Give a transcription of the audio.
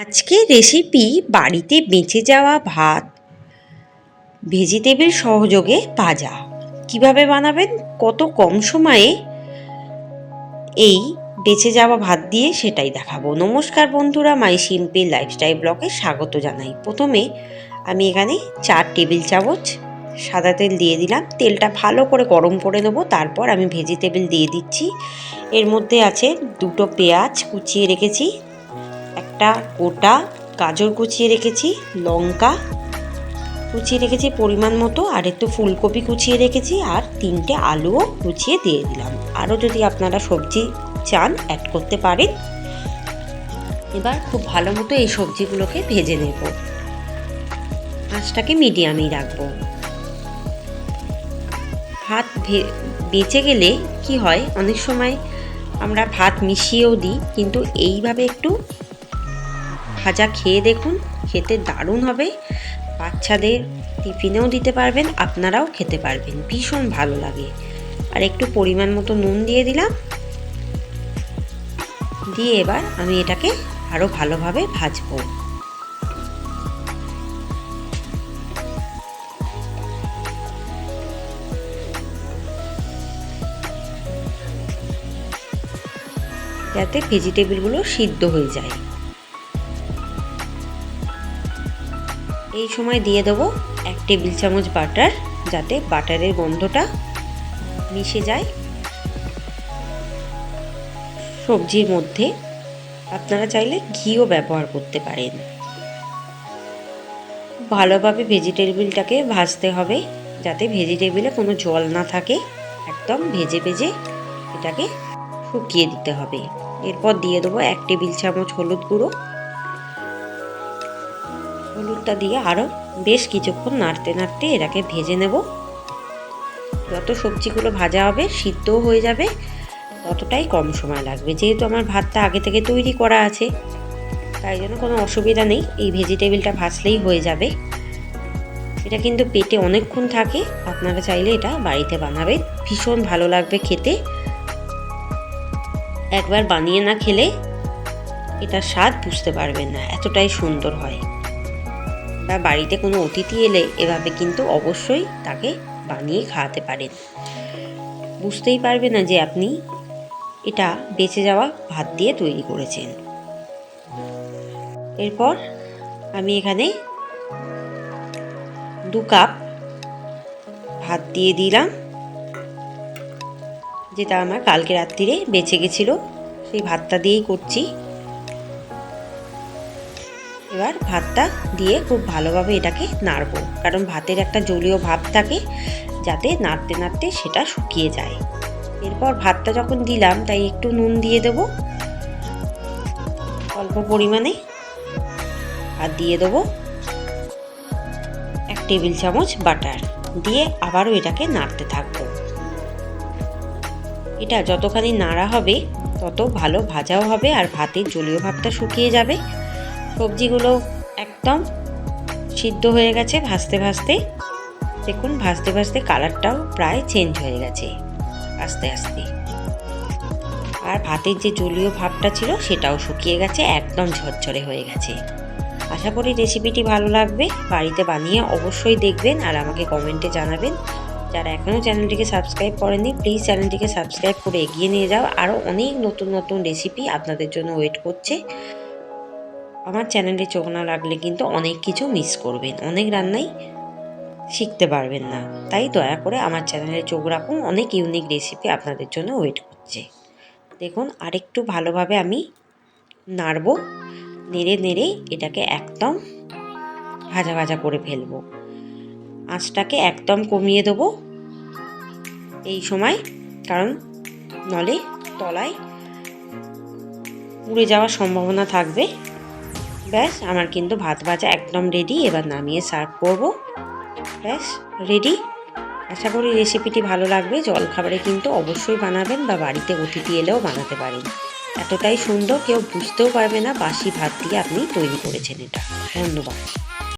আজকে রেসিপি বাড়িতে বেঁচে যাওয়া ভাত ভেজিটেবিল সহযোগে ভাজা কিভাবে বানাবেন কত কম সময়ে এই বেঁচে যাওয়া ভাত দিয়ে সেটাই দেখাবো। নমস্কার বন্ধুরা, মাই সিম্পল লাইফস্টাইল ব্লগে স্বাগত জানাই। প্রথমে আমি এখানে 4 টেবিল চামচ সাদা তেল দিয়ে দিলাম। তেলটা ভালো করে গরম করে নেবো। তারপর আমি ভেজিটেবিল দিয়ে দিচ্ছি। এর মধ্যে আছে 2টো পেঁয়াজ কুচিয়ে রেখেছি, একটা গোটা গাজর কুচিয়ে রেখেছি, লঙ্কা কুচিয়ে রেখেছি পরিমাণ মতো, আর একটু ফুলকপি কুচিয়ে রেখেছি, আর 3টে আলুও কুচিয়ে দিয়ে দিলাম। আরও যদি আপনারা সবজি চান অ্যাড করতে পারেন। এবার খুব ভালো মতো এই সবজিগুলোকে ভেজে নেব। আঁচটাকে মিডিয়ামেই রাখবো। ভাত বেঁচে গেলে কি হয়, অনেক সময় আমরা ভাত মিশিয়েও দিই, কিন্তু এইভাবে একটু ভাজা খেয়ে দেখুন, খেতে দারুণ হবে। বাচ্চাদের টিফিনেও দিতে পারবেন, আপনারাও খেতে পারবেন, ভীষণ ভালো লাগে। আর একটু পরিমাণ মতো নুন দিয়ে দিলাম। দিয়ে এবার আমি এটাকে আরও ভালোভাবে ভাজবো। যাতে ভেজিটেবিলগুলো সিদ্ধ হয়ে যায়। এই সময় দিয়ে দেবো 1 টেবিল চামচ বাটার, যাতে বাটারের গন্ধটা মিশে যায় সবজির মধ্যে। আপনারা চাইলে ঘিও ব্যবহার করতে পারেন। ভালোভাবে ভেজিটেবিলটাকে ভাজতে হবে, যাতে ভেজিটেবিলে কোনো জল না থাকে। একদম ভেজে ভেজে এটাকে শুকিয়ে দিতে হবে। এরপর দিয়ে দেবো 1 টেবিল চামচ হলুদ গুঁড়ো। হলুদটা দিয়ে আরও বেশ কিছুক্ষণ নাড়তে নাড়তে এটাকে ভেজে নেব। যত সবজিগুলো ভাজা হবে, সিদ্ধও হয়ে যাবে, ততটাই কম সময় লাগবে। যেহেতু আমার ভাতটা আগে থেকে তৈরি করা আছে, তাই জন্য কোনো অসুবিধা নেই, এই ভেজিটেবিলটা ভাজলেই হয়ে যাবে। এটা কিন্তু পেটে অনেকক্ষণ থাকে। আপনারা চাইলে এটা বাড়িতে বানাবেন, ভীষণ ভালো লাগবে খেতে। একবার বানিয়ে না খেলে এটার স্বাদ বুঝতে পারবেন না, এতটাই সুন্দর হয়। বা বাড়িতে কোনো অতিথি এলে এভাবে কিন্তু অবশ্যই তাকে বানিয়ে খাওয়াতে পারেন। বুঝতেই পারবে না যে আপনি এটা বেঁচে যাওয়া ভাত দিয়ে তৈরি করেছেন। এরপর আমি এখানে 2 কাপ ভাত দিয়ে দিলাম, যেটা আমার কালকে রাত্রিরে বেঁচে গেছিলো, সেই ভাতটা দিয়েই করছি। এবার ভাতটা দিয়ে খুব ভালোভাবে এটাকে নাড়বো, কারণ ভাতের একটা জলীয় ভাব থাকে, যাতে নাড়তে নাড়তে সেটা শুকিয়ে যায়। এরপর ভাতটা যখন দিলাম, তাই একটু নুন দিয়ে দেব অল্প পরিমাণে, আর দিয়ে দেবো 1 টেবিল চামচ বাটার। দিয়ে আবারও এটাকে নাড়তে থাকবো। এটা যতখানি নাড়া হবে তত ভালো ভাজাও হবে, আর ভাতের জলীয় ভাবটা শুকিয়ে যাবে। সবজিগুলো একদম সিদ্ধ হয়ে গেছে ভাজতে ভাজতে। দেখুন ভাজতে ভাজতে কালারটাও প্রায় চেঞ্জ হয়ে গেছে আস্তে আস্তে। আর ভাতের যে জলীয় ভাবটা ছিল সেটাও শুকিয়ে গেছে, একদম ঝরঝরে হয়ে গেছে। আশা করি রেসিপিটি ভালো লাগবে। বাড়িতে বানিয়ে অবশ্যই দেখবেন আর আমাকে কমেন্টে জানাবেন। যারা এখনও চ্যানেলটিকে সাবস্ক্রাইব করেননি, প্লিজ চ্যানেলটিকে সাবস্ক্রাইব করে এগিয়ে নিয়ে যাও। আরও অনেক নতুন নতুন রেসিপি আপনাদের জন্য ওয়েট করছে। আমার চ্যানেলে চোখ না লাগলে কিন্তু অনেক কিছু মিস করবেন, অনেক রান্নাই শিখতে পারবেন না। তাই দয়া করে আমার চ্যানেলে চোখ রাখুন, অনেক ইউনিক রেসিপি আপনাদের জন্য ওয়েট করছে। দেখুন আরেকটু ভালোভাবে আমি নাড়বো, নেড়ে নেড়ে এটাকে একদম ভাজা ভাজা করে ফেলবো। আঁচটাকে একদম কমিয়ে দেবো এই সময়, কারণ নলে তলায় পুড়ে যাওয়ার সম্ভাবনা থাকবে। ব্যাস, আমার কিন্তু ভাত ভাজা একদম রেডি। এবার নামিয়ে সার্ভ করব। ব্যাস রেডি। আশা করি রেসিপিটি ভালো লাগবে। জলখাবারে কিন্তু অবশ্যই বানাবেন, বা বাড়িতে অতিথি এলেও বানাতে পারেন। এতটাই সুন্দর, কেউ বুঝতেও পারবে না বাসি ভাত দিয়ে আপনি তৈরি করেছেন এটা। ধন্যবাদ।